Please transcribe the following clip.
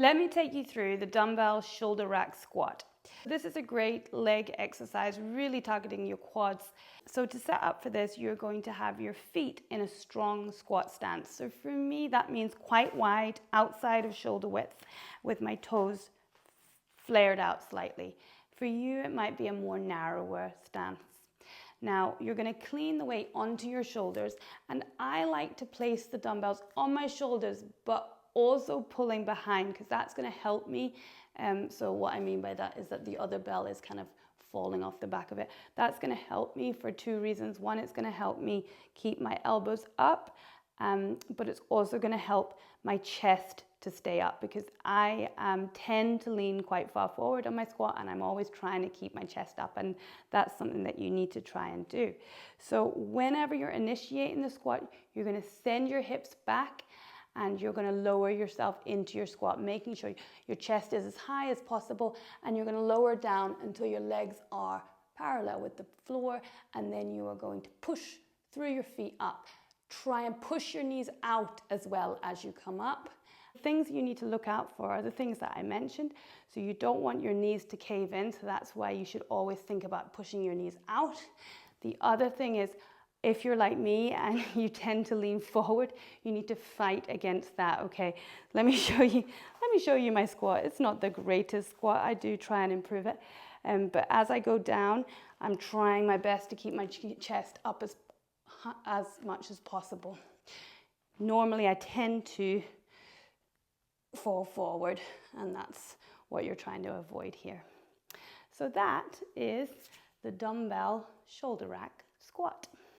Let me take you through the dumbbell shoulder rack squat. This is a great leg exercise, really targeting your quads. So to set up for this, you're going to have your feet in a strong squat stance. So for me, that means quite wide, outside of shoulder width, with my toes flared out slightly. For you, it might be a more narrower stance. Now, you're going to clean the weight onto your shoulders, and I like to place the dumbbells on my shoulders, but also pulling behind, because that's going to help me. So what I mean by that is that the other bell is kind of falling off the back of it. That's going to help me for two reasons. One, it's going to help me keep my elbows up, but it's also going to help my chest to stay up, because I tend to lean quite far forward on my squat, and I'm always trying to keep my chest up, and that's something that you need to try and do. So whenever you're initiating the squat, you're going to send your hips back, and you're going to lower yourself into your squat, making sure your chest is as high as possible, and you're going to lower down until your legs are parallel with the floor, and then you are going to push through your feet up. Try and push your knees out as well as you come up. Things you need to look out for are the things that I mentioned. So you don't want your knees to cave in, so that's why you should always think about pushing your knees out. The other thing is, if you're like me and you tend to lean forward, you need to fight against that. Okay, let me show you my squat. It's not the greatest squat. I do try and improve it. But as I go down, I'm trying my best to keep my chest up as much as possible. Normally, I tend to fall forward, and that's what you're trying to avoid here. So that is the dumbbell shoulder rack squat.